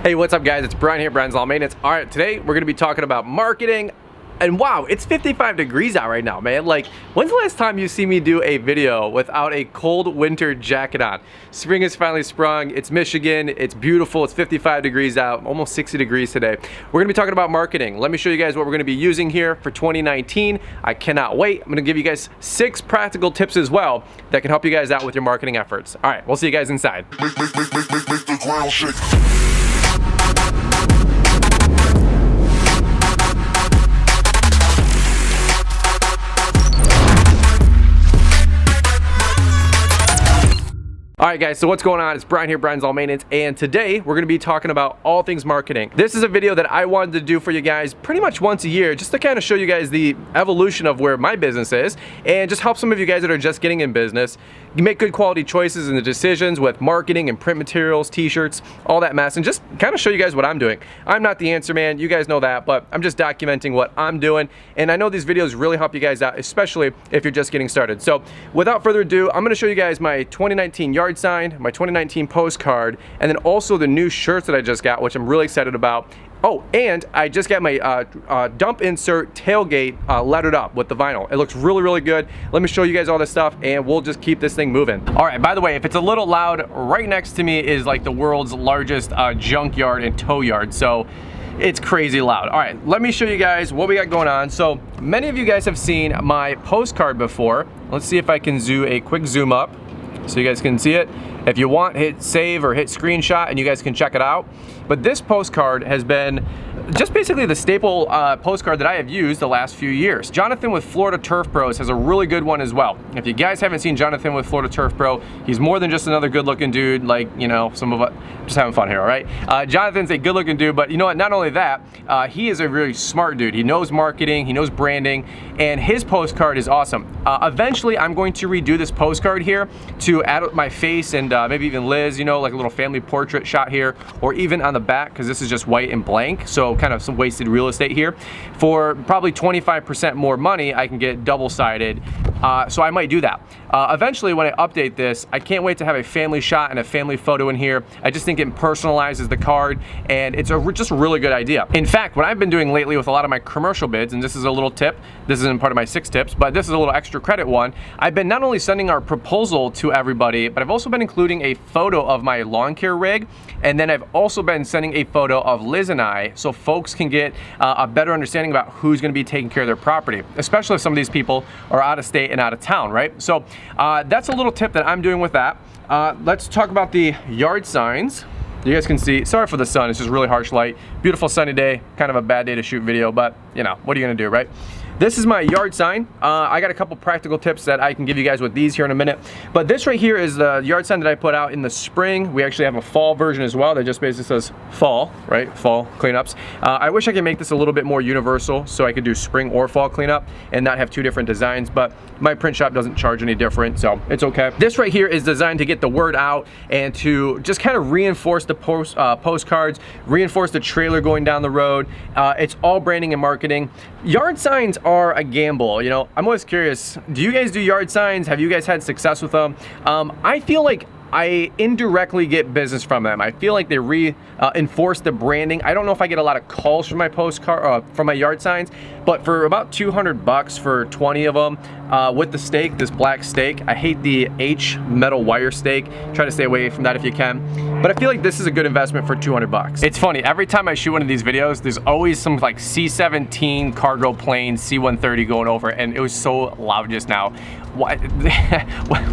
Hey, what's up guys? It's Brian here, Brian's Lawn Maintenance. All right, today we're gonna be talking about marketing. And wow, it's 55 degrees out right now, man. Like, when's the last time you see me do a video without a cold winter jacket on? Spring is finally sprung. It's Michigan. It's beautiful. It's 55 degrees out, almost 60 degrees today. We're gonna be talking about marketing. Let me show you guys what we're gonna be using here for 2019. I cannot wait. I'm gonna give you guys 6 practical tips as well that can help you guys out with your marketing efforts. All right, we'll see you guys inside. Make the ground shake. Alright guys, so what's going on? It's Brian here, Brian's Lawn Maintenance, and today we're going to be talking about all things marketing. This is a video that I wanted to do for you guys pretty much once a year, just to kind of show you guys the evolution of where my business is, and just help some of you guys that are just getting in business make good quality choices in the decisions with marketing and print materials, t-shirts, all that mess, and just kind of show you guys what I'm doing. I'm not the answer man, you guys know that, but I'm just documenting what I'm doing, and I know these videos really help you guys out, especially if you're just getting started. So without further ado, I'm going to show you guys my 2019 yard sign, my 2019 postcard, and then also the new shirts that I just got, which I'm really excited about. Oh, and I just got my dump insert tailgate lettered up with the vinyl. It looks really, really good. Let me show you guys all this stuff and we'll just keep this thing moving. All right, by the way, if it's a little loud, right next to me is like the world's largest junkyard and tow yard. So it's crazy loud. All right, let me show you guys what we got going on. So many of you guys have seen my postcard before. Let's see if I can do a quick zoom up so you guys can see it. If you want, hit save or hit screenshot and you guys can check it out. But this postcard has been just basically the staple postcard that I have used the last few years. Jonathan with Florida Turf Pros has a really good one as well. If you guys haven't seen Jonathan with Florida Turf Pro, he's more than just another good looking dude, like, you know, some of us, just having fun here, all right? Jonathan's a good looking dude, but you know what, not only that, he is a really smart dude. He knows marketing, he knows branding, and his postcard is awesome. Eventually, I'm going to redo this postcard here to add my face and maybe even Liz, you know, like a little family portrait shot here, or even on the back, because this is just white and blank, so kind of some wasted real estate here. For probably 25% more money, I can get double-sided, so I might do that. Eventually, when I update this, I can't wait to have a family shot and a family photo in here. I just think it personalizes the card, and it's just a really good idea. In fact, what I've been doing lately with a lot of my commercial bids, and this is a little tip, this isn't part of my 6 tips, but this is a little extra credit one. I've been not only sending our proposal to everybody, but I've also been including a photo of my lawn care rig, and then I've also been sending a photo of Liz and I, so folks can get a better understanding about who's going to be taking care of their property, especially if some of these people are out of state and out of town, right? So that's a little tip that I'm doing with that. Let's talk about the yard signs. You guys can see, sorry for the sun, it's just really harsh light. Beautiful sunny day, kind of a bad day to shoot video, but you know, what are you gonna do, right? This is my yard sign. I got a couple practical tips that I can give you guys with these here in a minute. But this right here is the yard sign that I put out in the spring. We actually have a fall version as well that just basically says fall, right? Fall cleanups. I wish I could make this a little bit more universal so I could do spring or fall cleanup and not have 2 different designs, but my print shop doesn't charge any different, so it's okay. This right here is designed to get the word out and to just kind of reinforce the postcards, reinforce the trailer going down the road. It's all branding and marketing. Yard signs are a gamble, you know. I'm always curious, do you guys do yard signs? Have you guys had success with them? I feel like I indirectly get business from them. I feel like they reinforce the branding. I don't know if I get a lot of calls from my postcard, from my yard signs, but for about 200 bucks for 20 of them, with the stake, this black stake. I hate the H metal wire stake. Try to stay away from that if you can. But I feel like this is a good investment for 200 bucks. It's funny, every time I shoot one of these videos, there's always some like C-17 cargo plane, C-130 going over, and it was so loud just now. What?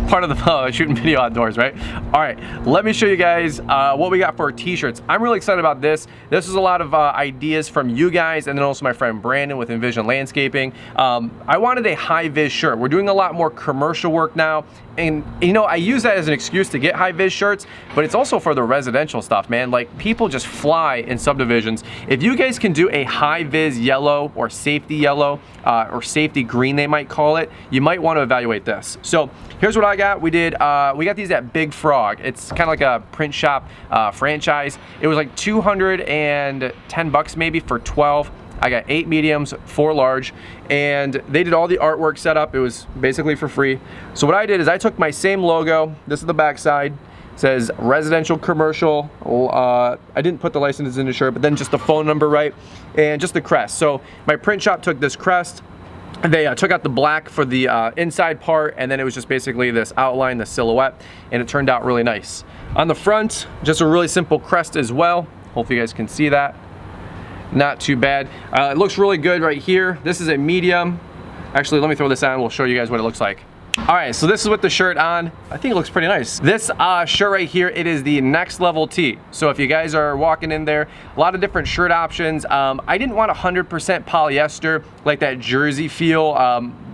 Part of the shooting video outdoors, right? All right, let me show you guys what we got for our t-shirts. I'm really excited about this. This is a lot of ideas from you guys, and then also my friend Brandon with Envision Landscaping. I wanted a high-vis shirt. We're doing a lot more commercial work now, and you know, I use that as an excuse to get high-vis shirts, but it's also for the residential stuff, man. Like, people just fly in subdivisions. If you guys can do a high-vis yellow or safety yellow or safety green, they might call it, you might want to evaluate this. So here's what I got. We got these at Big Frog. It's kind of like a print shop franchise. It was like 210 bucks maybe for 12. I got 8 mediums, 4 large, and they did all the artwork setup. It was basically for free. So what I did is I took my same logo, this is the back side, says residential, commercial. I didn't put the licenses in the shirt, but then just the phone number, right? And just the crest. So my print shop took this crest. They took out the black for the inside part, and then it was just basically this outline, the silhouette, and it turned out really nice. On the front, just a really simple crest as well. Hopefully you guys can see that. Not too bad. It looks really good right here. This is a medium. Actually, let me throw this on. We'll show you guys what it looks like. All right, so this is with the shirt on. I think it looks pretty nice. This shirt right here, it is the next level tee. So if you guys are walking in there, a lot of different shirt options. I didn't want 100% polyester, like that jersey feel.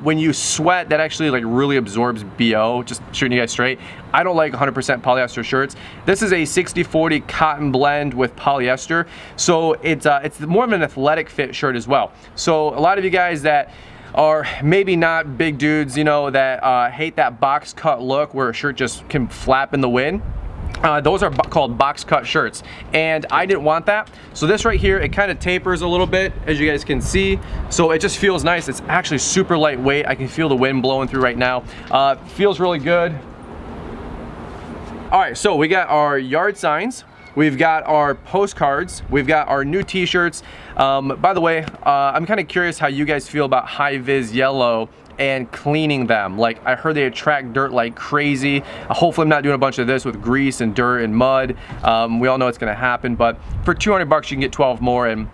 When you sweat, that actually like really absorbs BO, just shooting you guys straight. I don't like 100% polyester shirts. This is a 60-40 cotton blend with polyester. So it's more of an athletic fit shirt as well. So a lot of you guys that are maybe not big dudes, you know, that hate that box cut look where a shirt just can flap in the wind. Those are called box cut shirts, and I didn't want that. So this right here, it kind of tapers a little bit, as you guys can see. So it just feels nice. It's actually super lightweight. I can feel the wind blowing through right now. Feels really good. All right, so we got our yard signs. We've got our postcards. We've got our new t-shirts. By the way, I'm kind of curious how you guys feel about high-vis yellow and cleaning them. Like, I heard they attract dirt like crazy. Hopefully I'm not doing a bunch of this with grease and dirt and mud. We all know it's gonna happen, but for 200 bucks you can get 12 more, and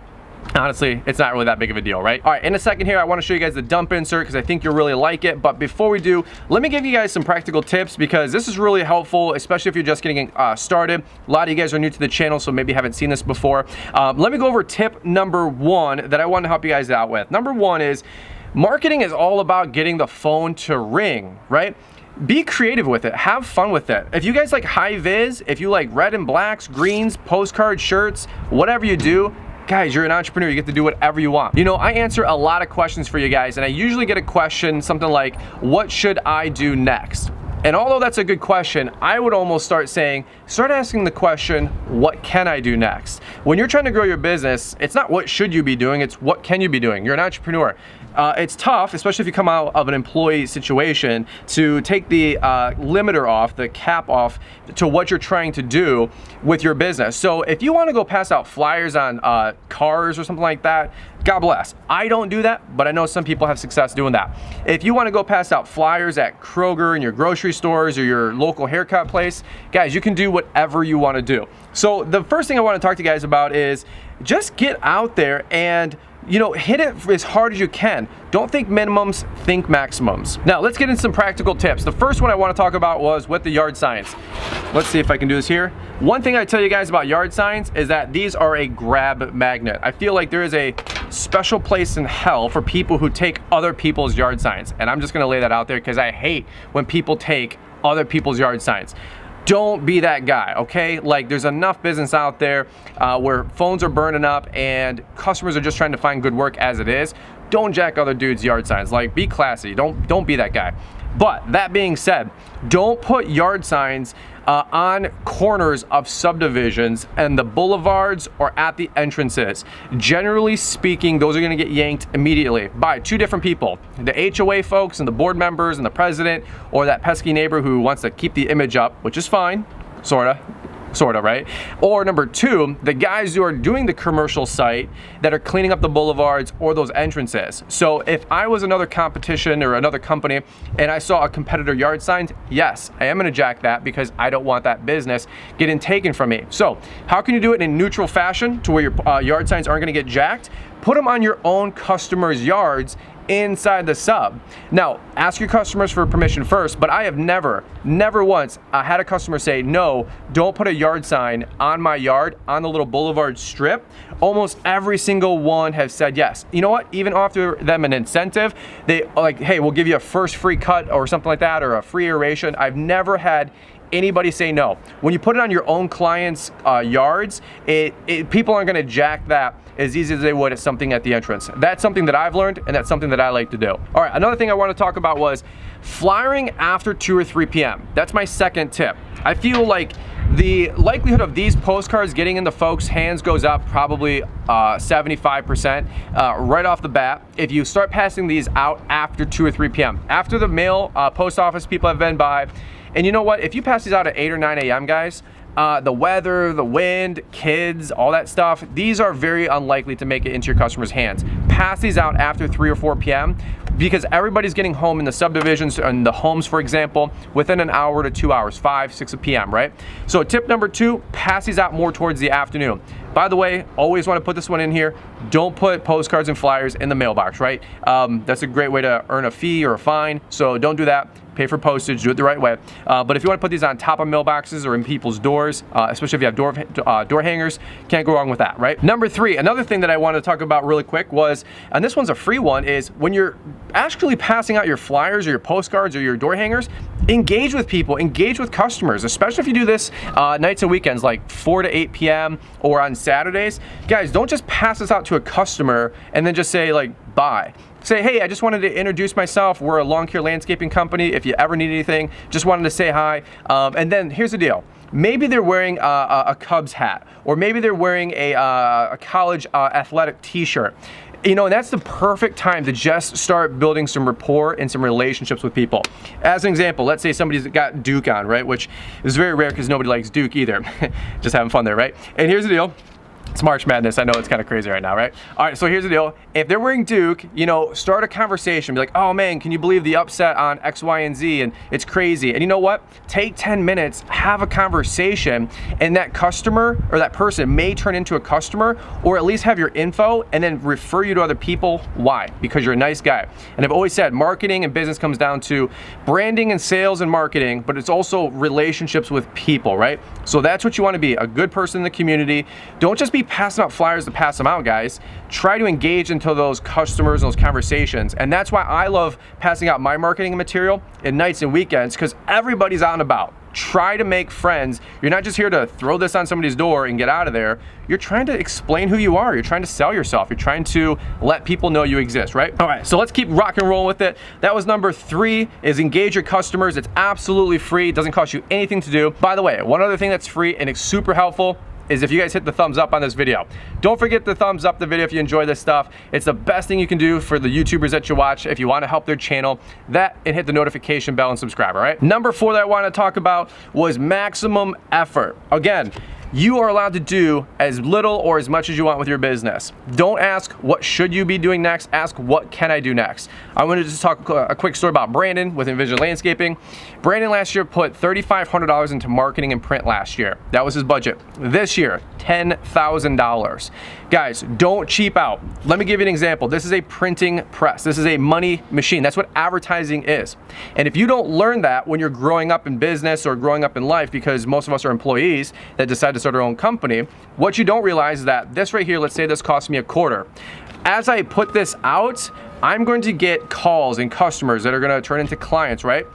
honestly, it's not really that big of a deal, right? All right, in a second here, I wanna show you guys the dump insert because I think you'll really like it. But before we do, let me give you guys some practical tips because this is really helpful, especially if you're just getting started. A lot of you guys are new to the channel, so maybe haven't seen this before. Let me go over tip number one that I want to help you guys out with. Number one is, marketing is all about getting the phone to ring, right? Be creative with it, have fun with it. If you guys like high vis, if you like red and blacks, greens, postcard shirts, whatever you do, guys, you're an entrepreneur, you get to do whatever you want. You know, I answer a lot of questions for you guys, and I usually get a question, something like, what should I do next? And although that's a good question, I would almost start asking the question, what can I do next? When you're trying to grow your business, it's not what should you be doing, it's what can you be doing. You're an entrepreneur. It's tough, especially if you come out of an employee situation, to take the limiter off, the cap off to what you're trying to do with your business. So if you want to go pass out flyers on cars or something like that, God bless. I don't do that, but I know some people have success doing that. If you want to go pass out flyers at Kroger and your grocery stores or your local haircut place, guys, you can do whatever you want to do. So the first thing I want to talk to you guys about is just get out there and, you know, hit it as hard as you can. Don't think minimums, think maximums. Now let's get into some practical tips. The first one I want to talk about was with the yard signs. Let's see if I can do this here. One thing I tell you guys about yard signs is that these are a grab magnet. I feel like there is a special place in hell for people who take other people's yard signs. And I'm just gonna lay that out there because I hate when people take other people's yard signs. Don't be that guy, okay? Like, there's enough business out there where phones are burning up and customers are just trying to find good work as it is. Don't jack other dudes' yard signs. Like, be classy. Don't be that guy. But that being said, don't put yard signs on corners of subdivisions and the boulevards or at the entrances. Generally speaking, those are gonna get yanked immediately by two different people. The HOA folks and the board members and the president, or that pesky neighbor who wants to keep the image up, which is fine, sorta, right? Or number two, the guys who are doing the commercial site that are cleaning up the boulevards or those entrances. So if I was another competition or another company and I saw a competitor yard sign, yes, I am gonna jack that because I don't want that business getting taken from me. So how can you do it in a neutral fashion to where your yard signs aren't gonna get jacked? Put them on your own customers' yards inside the sub. Now, ask your customers for permission first, but I have never once had a customer say, no, don't put a yard sign on my yard, on the little boulevard strip. Almost every single one have said yes. You know what? Even offer them an incentive. They like, hey, we'll give you a first free cut or something like that, or a free aeration. I've never had anybody say no. When you put it on your own clients' yards, people aren't gonna jack that as easy as they would at something at the entrance. That's something that I've learned, and that's something that I like to do. All right, another thing I want to talk about was flyering after 2 or 3 p.m. That's my second tip. I feel like the likelihood of these postcards getting into folks' hands goes up probably 75% right off the bat if you start passing these out after 2 or 3 p.m. After the mail post office people have been by, And you know what? If you pass these out at 8 or 9 a.m., guys, the weather, the wind, kids, all that stuff, these are very unlikely to make it into your customers' hands. Pass these out after 3 or 4 p.m. because everybody's getting home in the subdivisions and the homes, for example, within an hour to 2 hours, 5, 6 p.m., right? So tip number 2, pass these out more towards the afternoon. By the way, always want to put this one in here. Don't put postcards and flyers in the mailbox, right? That's a great way to earn a fee or a fine, so don't do that. Pay for postage, do it the right way. But if you want to put these on top of mailboxes or in people's doors, especially if you have door hangers, can't go wrong with that, right? Number 3, another thing that I wanted to talk about really quick was, and this one's a free one, is when you're actually passing out your flyers or your postcards or your door hangers, engage with people, engage with customers, especially if you do this nights and weekends like 4 to 8 p.m. or on Saturdays. Guys, don't just pass this out to a customer and then just say like, bye. Say, hey, I just wanted to introduce myself. We're a lawn care landscaping company. If you ever need anything, just wanted to say hi. And then here's the deal. Maybe they're wearing a Cubs hat, or maybe they're wearing a college athletic t-shirt. You know, and that's the perfect time to just start building some rapport and some relationships with people. As an example, let's say somebody's got Duke on, right? Which is very rare because nobody likes Duke either. Just having fun there, right? And here's the deal. It's March Madness. I know it's kind of crazy right now, right? All right, so here's the deal. If they're wearing Duke, you know, start a conversation. Be like, oh man, can you believe the upset on X, Y, and Z? And it's crazy. And you know what? Take 10 minutes, have a conversation, and that customer or that person may turn into a customer, or at least have your info and then refer you to other people. Why? Because you're a nice guy. And I've always said marketing and business comes down to branding and sales and marketing, but it's also relationships with people, right? So that's what you want to be, a good person in the community. Don't just be passing out flyers to pass them out, guys. Try to engage into those customers and those conversations. And that's why I love passing out my marketing material at nights and weekends, because everybody's out and about. Try to make friends. You're not just here to throw this on somebody's door and get out of there. You're trying to explain who you are. You're trying to sell yourself. You're trying to let people know you exist, right? All right, so let's keep rock and roll with it. That was number 3, is engage your customers. It's absolutely free. It doesn't cost you anything to do. By the way, one other thing that's free and it's super helpful is if you guys hit the thumbs up on this video. Don't forget to thumbs up the video if you enjoy this stuff. It's the best thing you can do for the YouTubers that you watch if you want to help their channel. That, and hit the notification bell and subscribe, all right? Number 4 that I want to talk about was maximum effort. Again, you are allowed to do as little or as much as you want with your business. Don't ask what should you be doing next, ask what can I do next. I wanted to just talk a quick story about Brandon with Envision Landscaping. Brandon last year put $3,500 into marketing and print last year. That was his budget. This year, $10,000. Guys, don't cheap out. Let me give you an example. This is a printing press. This is a money machine. That's what advertising is. And if you don't learn that when you're growing up in business or growing up in life, because most of us are employees that decide to start our own company, what you don't realize is that this right here, let's say this cost me $0.25. As I put this out, I'm going to get calls and customers that are going to turn into clients, right?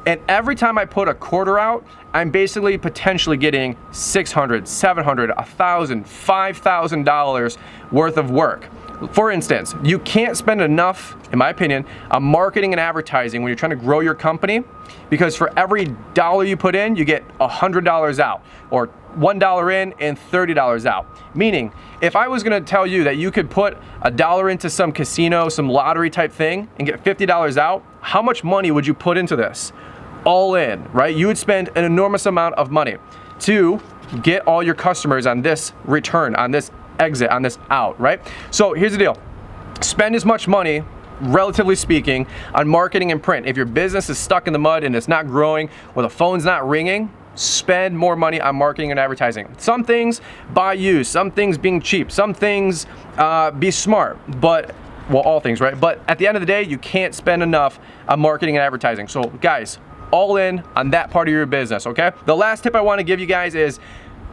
And every time I put $0.25 out, I'm basically potentially getting $600, $700, $1,000, $5,000 worth of work. For instance, you can't spend enough, in my opinion, on marketing and advertising when you're trying to grow your company, because for every dollar you put in, you get $100 out, or $1 in and $30 out. Meaning, if I was gonna tell you that you could put $1 into some casino, some lottery type thing, and get $50 out, how much money would you put into this? All in, right? You would spend an enormous amount of money to get all your customers on this return, on this exit, on this out, right? So here's the deal. Spend as much money, relatively speaking, on marketing and print. If your business is stuck in the mud and it's not growing, or the phone's not ringing, spend more money on marketing and advertising. Some things buy used, some things being cheap, some things be smart, but, well, all things, right? But at the end of the day, you can't spend enough on marketing and advertising. So guys, all in on that part of your business, okay? The last tip I want to give you guys is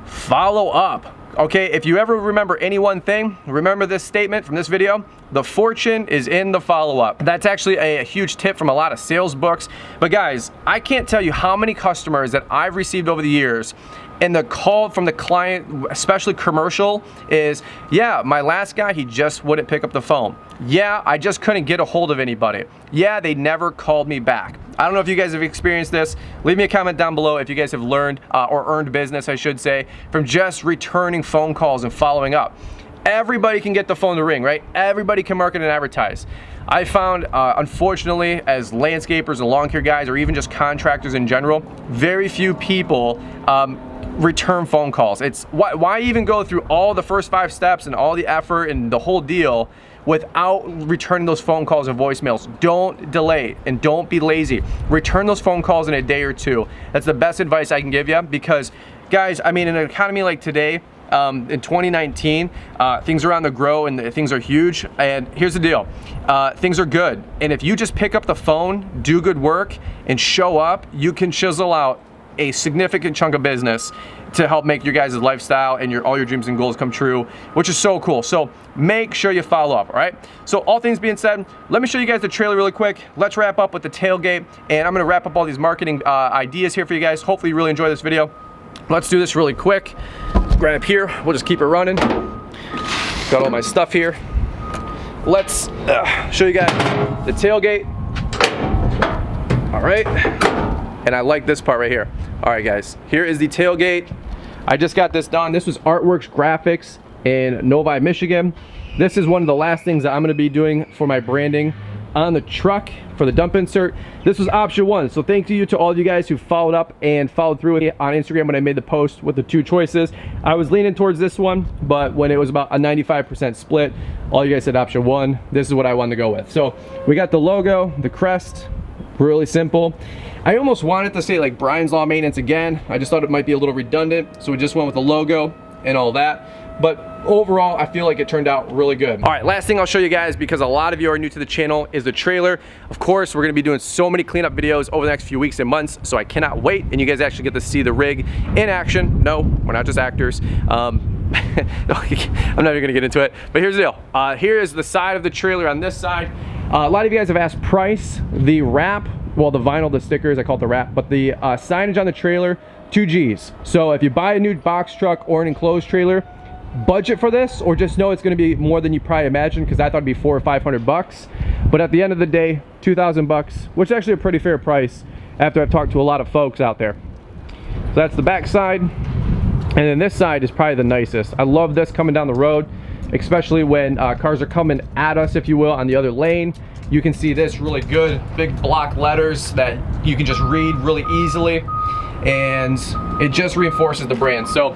follow up. Okay, if you ever remember any one thing, remember this statement from this video: the fortune is in the follow-up. That's actually a huge tip from a lot of sales books. But guys, I can't tell you how many customers that I've received over the years, and the call from the client, especially commercial, is, yeah, my last guy, he just wouldn't pick up the phone. Yeah, I just couldn't get a hold of anybody. Yeah, they never called me back. I don't know if you guys have experienced this. Leave me a comment down below if you guys have learned or earned business, I should say, from just returning phone calls and following up. Everybody can get the phone to ring, right? Everybody can market and advertise. I found, unfortunately, as landscapers and lawn care guys, or even just contractors in general, very few people return phone calls. It's why even go through all the first 5 steps and all the effort and the whole deal without returning those phone calls and voicemails. Don't delay and don't be lazy. Return those phone calls in a day or 2. That's the best advice I can give you, because guys, I mean, in an economy like today, in 2019, things are on the grow and things are huge. And here's the deal, things are good. And if you just pick up the phone, do good work, and show up, you can chisel out a significant chunk of business to help make your guys' lifestyle and all your dreams and goals come true, which is so cool. So make sure you follow up, all right? So all things being said, let me show you guys the trailer really quick. Let's wrap up with the tailgate, and I'm gonna wrap up all these marketing ideas here for you guys. Hopefully you really enjoy this video. Let's do this really quick. Grab here, we'll just keep it running. Got all my stuff here. Let's show you guys the tailgate. All right, and I like this part right here. All right guys, here is the tailgate. I just got this done. This was Artworks Graphics in Novi, Michigan. This is one of the last things that I'm gonna be doing for my branding on the truck for the dump insert. This was option 1. So thank you to all of you guys who followed up and followed through with it on Instagram when I made the post with the 2 choices. I was leaning towards this one, but when it was about a 95% split, all you guys said option 1. This is what I wanted to go with. So we got the logo, the crest, really simple. I almost wanted to say like Brian's Lawn Maintenance again. I just thought it might be a little redundant, so we just went with the logo and all that. But overall, I feel like it turned out really good. All right, last thing I'll show you guys, because a lot of you are new to the channel, is the trailer. Of course, we're gonna be doing so many cleanup videos over the next few weeks and months, so I cannot wait, and you guys actually get to see the rig in action. No, we're not just actors. I'm not even gonna get into it, but here's the deal. Here is the side of the trailer on this side. A lot of you guys have asked price. The wrap, well, the vinyl, the stickers, I call it the wrap, but the signage on the trailer, 2 G's. So if you buy a new box truck or an enclosed trailer, budget for this, or just know it's going to be more than you probably imagined, because I thought it'd be $400 or $500. But at the end of the day, 2,000 bucks, which is actually a pretty fair price after I've talked to a lot of folks out there. So that's the back side. And then this side is probably the nicest. I love this coming down the road, especially when cars are coming at us, if you will, on the other lane. You can see this really good, big block letters that you can just read really easily, and it just reinforces the brand. So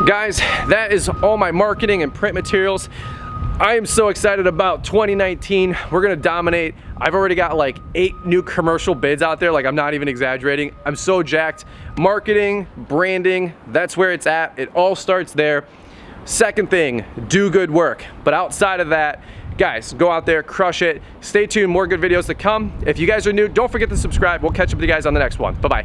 guys, that is all my marketing and print materials. I am so excited about 2019. We're gonna dominate. I've already got like 8 new commercial bids out there. Like, I'm not even exaggerating. I'm so jacked. Marketing, branding, that's where it's at. It all starts there. Second thing, do good work. But outside of that, guys, go out there, crush it. Stay tuned, more good videos to come. If you guys are new, don't forget to subscribe. We'll catch up with you guys on the next one. Bye-bye.